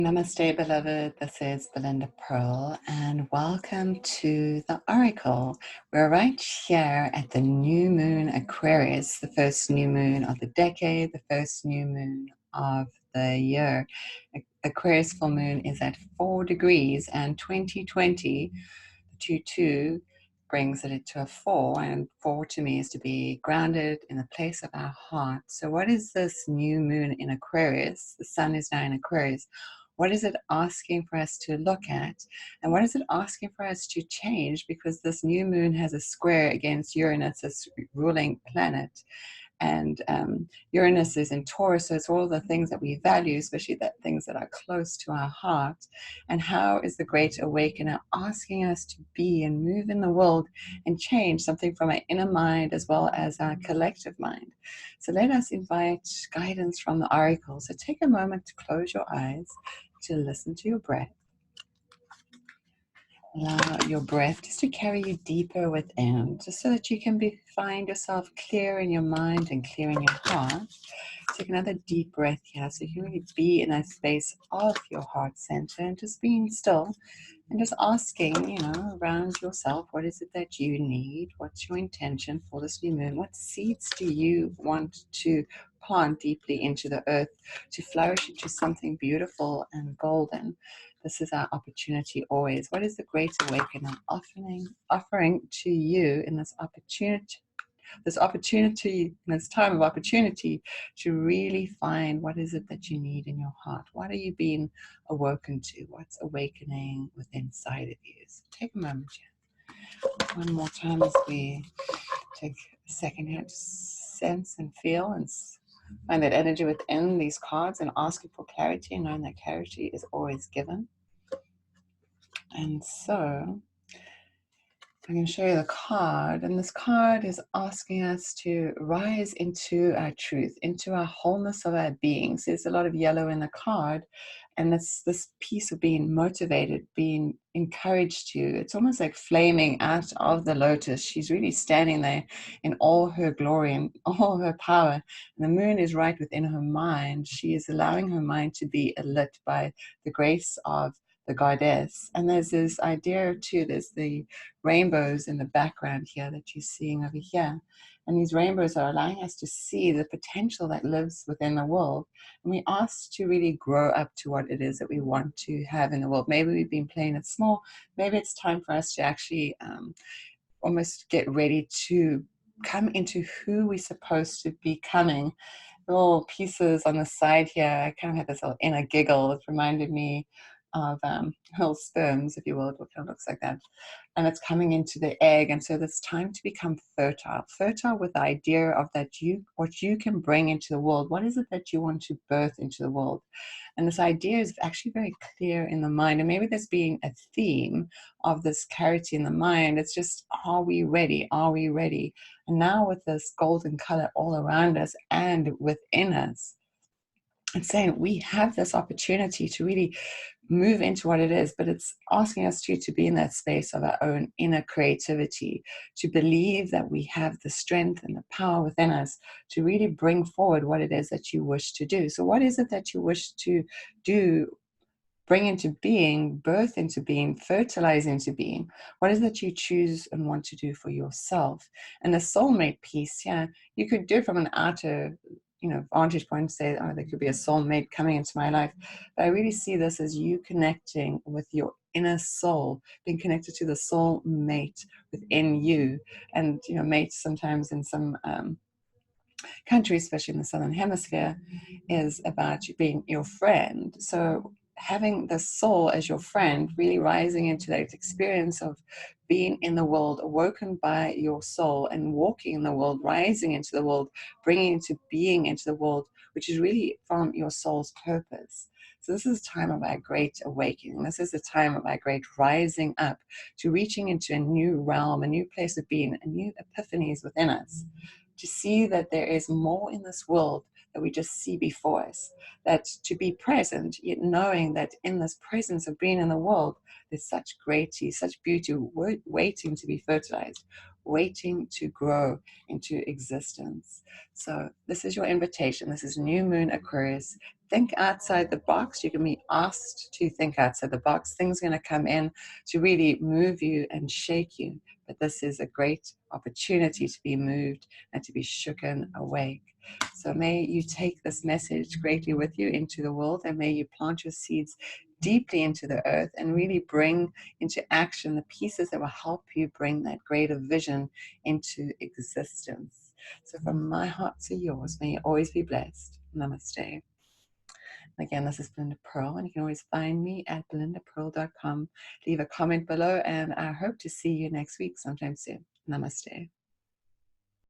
Namaste, beloved. This is Belinda Pearl, and welcome to the Oracle. We're right here at the new moon Aquarius, the first new moon of the decade, the first new moon of the year. Aquarius full moon is at 4 degrees, and 2020, the 2-2, brings it to a 4, and 4 to me is to be grounded in the place of our heart. So what is this new moon in Aquarius? The sun is now in Aquarius. What is it asking for us to look at? And what is it asking for us to change? Because this new moon has a square against Uranus, this ruling planet. And Uranus is in Taurus, so it's all the things that we value, especially the things that are close to our heart. And how is the Great Awakener asking us to be and move in the world and change something from our inner mind as well as our collective mind? So let us invite guidance from the Oracle. So take a moment to close your eyes, to listen to your breath. Allow your breath just to carry you deeper within, just so that you can find yourself clear in your mind and clear in your heart. Take another deep breath here, so you can really be in that space of your heart center and just being still and just asking, around yourself, what is it that you need? What's your intention for this new moon? What seeds do you want to plant deeply into the earth to flourish into something beautiful and golden? This is our opportunity always. What is the Great Awakener offering to you in this opportunity, this time of opportunity, to really find what is it that you need in your heart? What are you being awoken to? What's awakening within inside of you? So take a moment here. One more time as we take a second here to sense and feel and find that energy within these cards and asking for clarity, and knowing that clarity is always given. And so I'm going to show you the card, and this card is asking us to rise into our truth, into our wholeness of our being. So there's a lot of yellow in the card, and it's this piece of being motivated, being encouraged to. It's almost like flaming out of the lotus. She's really standing there in all her glory and all her power. And the moon is right within her mind. She is allowing her mind to be lit by the grace of the goddess. And there's this idea too, there's the rainbows in the background here that you're seeing over here. And these rainbows are allowing us to see the potential that lives within the world. And we ask to really grow up to what it is that we want to have in the world. Maybe we've been playing it small. Maybe it's time for us to actually almost get ready to come into who we're supposed to be becoming. Little pieces on the side here, I kind of had this little inner giggle. It reminded me of little sperms, if you will. It kind of looks like that. And it's coming into the egg. And so it's time to become fertile with the idea of what you can bring into the world. What is it that you want to birth into the world? And this idea is actually very clear in the mind. And maybe there's being a theme of this clarity in the mind. It's just, are we ready? Are we ready? And now with this golden color all around us and within us, it's saying we have this opportunity to really move into what it is, but it's asking us to be in that space of our own inner creativity, to believe that we have the strength and the power within us to really bring forward what it is that you wish to do. So what is it that you wish to do, bring into being, birth into being, fertilize into being? What is it that you choose and want to do for yourself? And the soulmate piece, you could do it from an outer vantage point, say, oh, there could be a soulmate coming into my life. But I really see this as you connecting with your inner soul, being connected to the soul mate within you. And, mates sometimes in some countries, especially in the Southern Hemisphere, is about you being your friend. So having the soul as your friend, really rising into that experience of being in the world, awoken by your soul and walking in the world, rising into the world, bringing into being into the world, which is really from your soul's purpose. So this is a time of our great awakening. This is a time of our great rising up to reaching into a new realm, a new place of being, a new epiphanies within us, to see that there is more in this world that we just see before us, that to be present, yet knowing that in this presence of being in the world, there's such greatness, such beauty waiting to be fertilized, waiting to grow into existence. So this is your invitation. This is new moon Aquarius. Think outside the box. You can be asked to think outside the box. Things are going to come in to really move you and shake you. But this is a great opportunity to be moved and to be shooken awake. So may you take this message greatly with you into the world, and may you plant your seeds deeply into the earth and really bring into action the pieces that will help you bring that greater vision into existence. So from my heart to yours, may you always be blessed. Namaste. Again, this is Belinda Pearl, and you can always find me at belindapearl.com. Leave a comment below, and I hope to see you next week sometime soon. Namaste.